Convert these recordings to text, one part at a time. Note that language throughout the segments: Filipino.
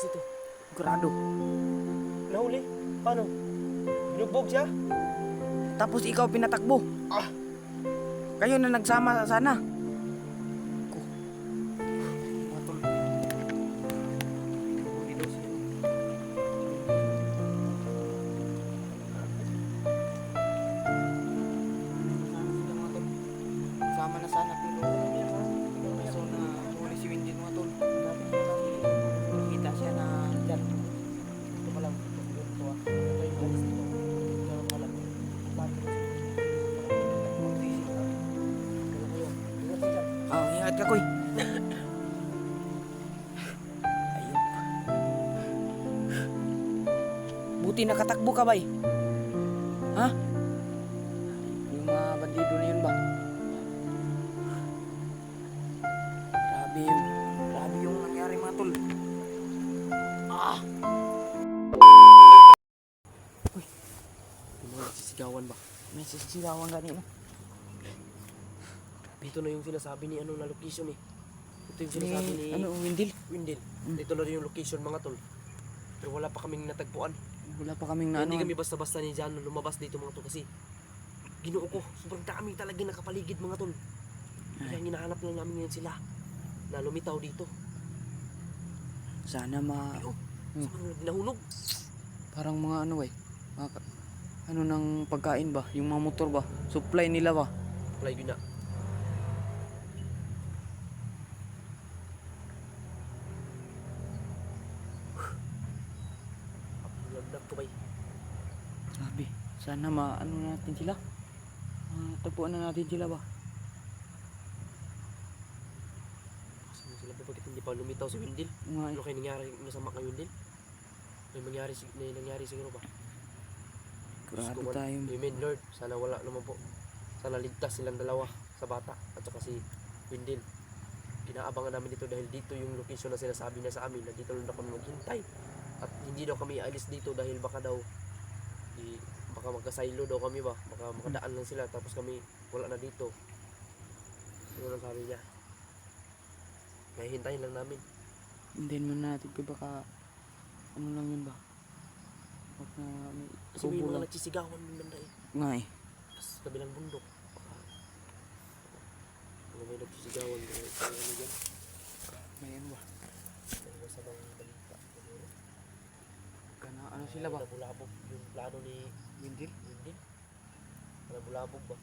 lakas nito. Sigurado. Nahuli? Paano? Binugbog siya? Tapos ikaw pinatakbo. Ah! Kayo na nagsama sana. Ko. Mga tol. Huli daw siya. Sama na sana pero kaso na huli si Windel mga tol. Kita siya na dyan. Ito pa lang. Ito ah. Ito yung lakas nito. Ito pa lang. Ingat ka, Koy. Ayun. Buti nakatakbo ka, bay. Ha? Yung mga bandido na yun ba? Grabe yung nangyari mga tol. Yung mga sisigawan ba? May sisigawan ganito. Dito na yung sinasabi ni na location eh. Ito yung sinasabi ni Windel? Windel. Dito na rin yung location mga tol. Pero wala pa kaming natagpuan. Wala pa kaming na Hindi kami basta-basta ni Jan lumabas dito mga tol kasi ginoo ko, sobrang dami talaga nakapaligid mga tol. Kaya hinahanap lang namin ngayon sila na lumitaw dito. Sana Pero, nahulog. parang mga ano ng pagkain ba? Yung mga motor ba? Supply nila ba? Apply yun na. Lagdag ko ba Sabi, sana maano natin sila. Tagpuan na natin sila ba? Saan sila ba? Bakit hindi pa lumitaw si Windel? Ano kayo nangyari? Masama kay Windel? May nangyari siguro ba? Kurado tayo. Amen Lord, sana wala naman po. Sana ligtas silang dalawa sa bata at saka si Windel. Kinaabangan namin dito dahil dito yung location na sinasabi niya sa amin na dito lang kami maghintay. At hindi daw kami aalis dito dahil baka magkasaylo daw kami ba. Baka makadaan lang sila tapos kami wala na dito. Yun ang sabi niya. Kaya hintayin lang namin. Hintayin muna natin kung baka ano lang yun ba? Baka may Kasi may kubo mga lang. nagsisigawan ng banda eh. Nga eh. Tapos kabilang bundok. Baka may nagsisigawan. Ano dyan? May ano ba? May masabang balita. Ano sila ba? Nabulabog yung plano ni Windel? Windel. Nabulabog ba?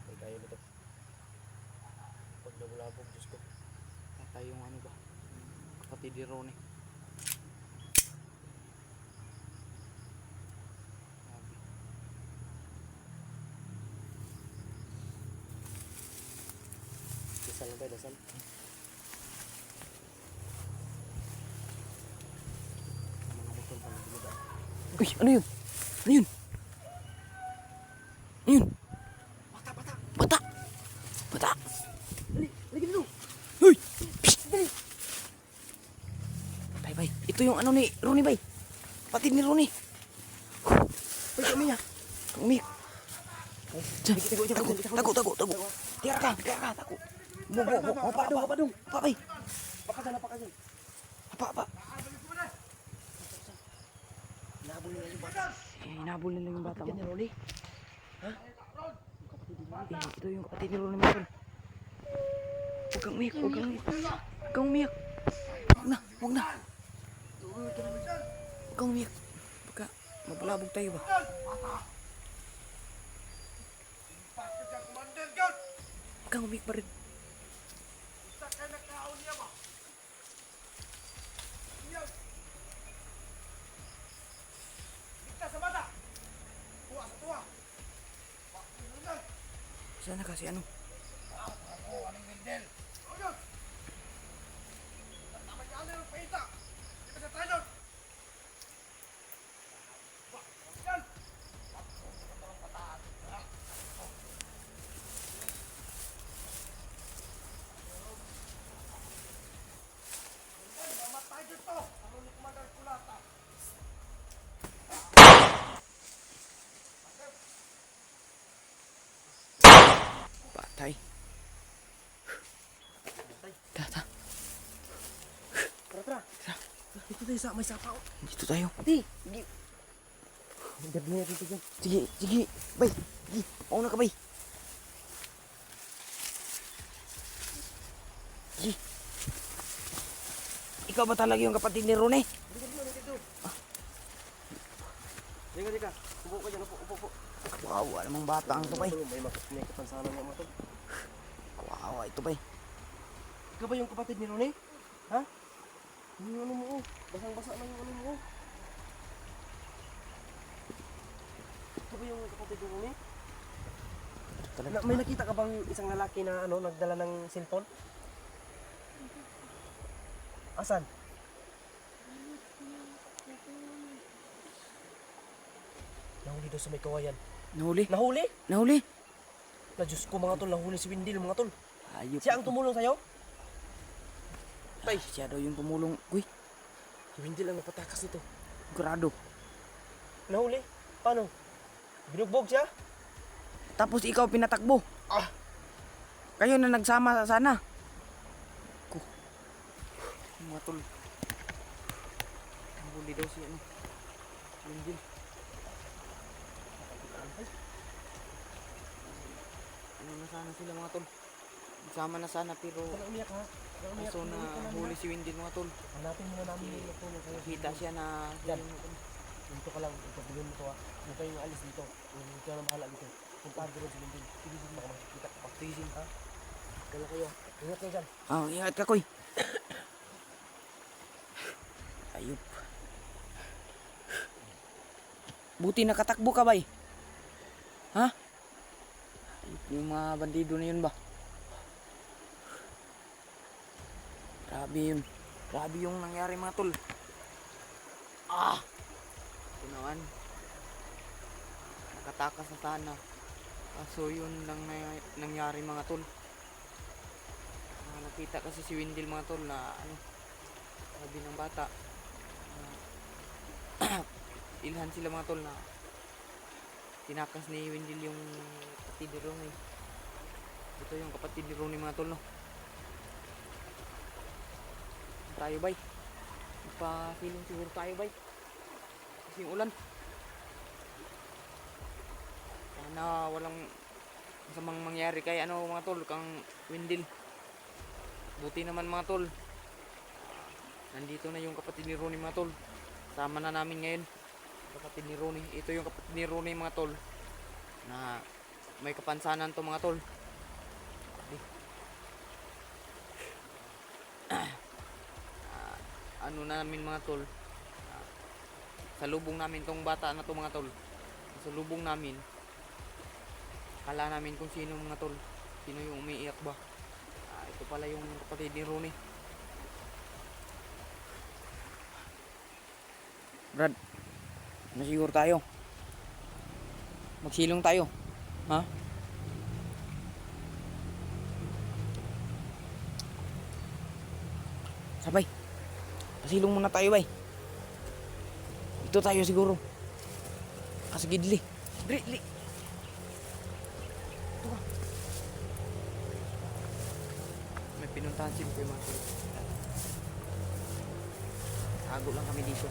Ay kaya nito. Pag nabulabog, Diyos ko. Tatay yung ano ba? Kapatid ni Ronnie. Dasal lang tayo, dasal. Mga motor pa na dumadaan. Uy, ano yun? Ano yun? Ano yun? Bata! Bata! Bata! Dali! Dali dito! Uy! Psst! Dali! Bay. Ito yung ano ni Ronnie, bay. Kapatid ni Ronnie. Ay, umiyak! Umiyak. Tago! Tago. Tira ka. Tago. Bo. Apa, bay. Paka dyan! Apa. Nahabol nila yung bata. Hinabol nila yung bata mo. Yan ni Ronnie. Ito yung kapatid ni Ronnie, mga. Huwag kang umiyak. Huwag kang umiyak. Huwag na. Huwag kang umiyak. Baka mabulabog tayo ba? Huwag kang umiyak pa rin. Sana kasi ano? Patay. Tata. Tara! Dito tayo sa may sapa. Oh. Dito tayo. Ati, sige. Ang gabi na dito dyan. Sige, sige. Bay, sige. Mauna ka, bay. Sige. Ikaw ba talaga yung kapatid ni Ronnie? Dika. Upo ka dyan, upo. Kawawa namang bata ang ito, bay. May kapansanan niya mga tol. Kawawa ito, bay. Ikaw ba yung kapatid ni Ronnie? Ha? Yung ano mo, oh. Basang-basa na yung ano mo, oh. Ikaw ba yung kapatid ni Ronnie? May nakita ka bang isang lalaki na ano, nagdala ng cellphone? Asan? Nahuli daw sa may kawayan. Nahuli? Nahuli? Nahuli? Na Diyos ko mga tol, nahuli si Windil mga tol. Ayop. Siya ang tumulong sa'yo? Tay, siya daw yung tumulong. Uy, Si Windil ang napatakas nito. grado. Nahuli? Paano? Binugbog siya? Tapos ikaw pinatakbo. Ah! Kayo na nagsama sa sana. Ko. Mga tol. Nahuli daw si ano. Windil. Ano na sana sila mga tol. Nagsama na sana pero Kaya umiyak ha? Kaya umiyak. kaso na huli si Windil mga tol. Hanapin muna namin yung nagtulong sa'yo. Nakita siya na Yan. Dito ka lang, ipagbilin mo to ha. Huwag kayong alis dito. Huwag ka na bahala dito. Puntahan ko rin si Windil. Sige, baka makikita ka. Paktisin ha. Kaya kayo. Ingat kayo dyan. Oh, ingat ka, Koy. Ayop. Buti nakatakbo ka, bay. Ha? Ayop yung mga bandido na yun ba? Grabe yun. Grabe yung nangyari mga tol. Ah! Tinawan. Nakatakas na sana. Kaso yun lang nangyari mga tol. Nakita kasi si Windil mga tol na ano, sabi ng bata ilhan sila mga tol na tinakas ni Windil yung kapatid ni Ronnie. Ito yung kapatid ni Ronnie mga tol, no? Tayo bay, magpa-feeling siguro tayo bay kasi yung ulan. Sana walang masamang mangyari kay ano mga tol, kang Windil. Buti naman mga tol, nandito na yung kapatid ni Ronnie mga tol. Sama na namin ngayon kapatid ni Ronnie. Ito yung kapatid ni Ronnie mga tol na may kapansanan to mga tol. Ano namin mga tol, salubong namin tong bata na to mga tol. Salubong namin, kala namin kung sino mga tol, sino yung umiiyak ba. Ito pala yung kapatid ni Ronnie. Brad, nasiguro tayo. Magsilong tayo. Ha? Sabay. Pasilong muna tayo, bay. Ito tayo siguro. Sige, dili. Dili. Ito ka. May pinuntahan si Kuya Marco. Tago lang kami dito.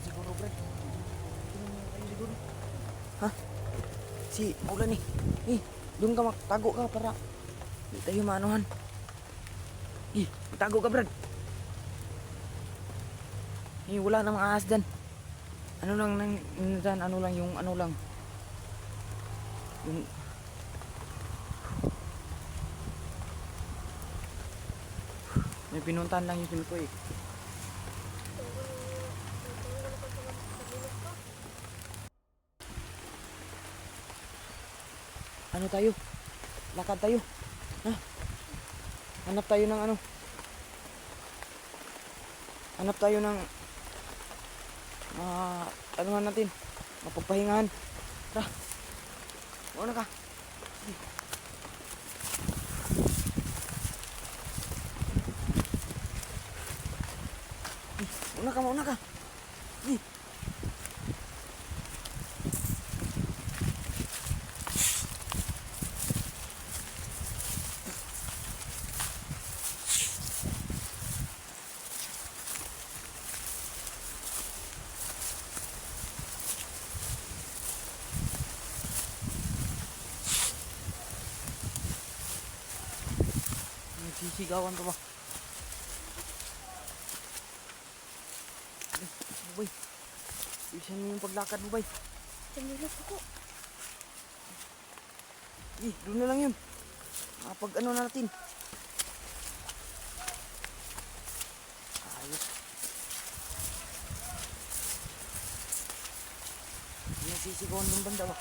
Siguro, Brad. Ha? Si Ulan nih. Doon ka magtago ka para hindi tayo maanuhan. Tago ka, Brad. Wala nang ahas dyan. Ano lang dyan, ano lang yung ano lang. Yung may pinuntahan lang yung pinukoy. Ano tayo? Lakad tayo. Ha? Hanap tayo ng ano? Hanap tayo ng anuhan natin. Mapagpahingahan. Tara. Ano ka? Mauna ka. sisigawan pa ba? Ay, bubay. Bilisan mo yung paglakad, bubay. Sandali po. Doon na lang yun. Pag ano natin. Ayos. Nasisigawan ng banda ba?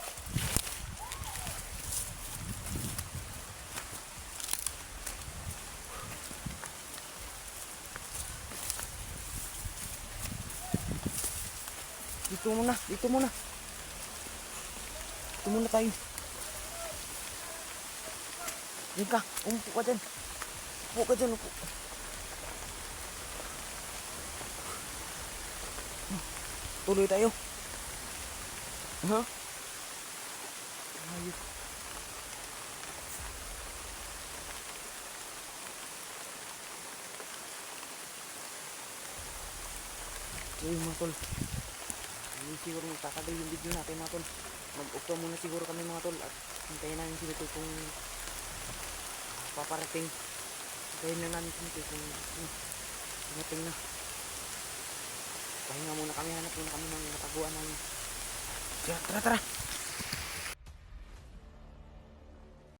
Dito muna, dito muna. Dito muna tayo. Diyan ka, umupo ka dyan. Upo ka dyan, upo. Tuloy tayo. Ha? Ayos. Ayun mga tol. Hindi siguro magtatagal yung video natin mga tol. Mag-upo muna siguro kami mga tol. At hintayin namin sila tol kung paparating. Hintayin na namin sila tol kung dumating na. Pahinga muna kami. Hanap muna kami ng nataguan namin. Tara, tara, tara.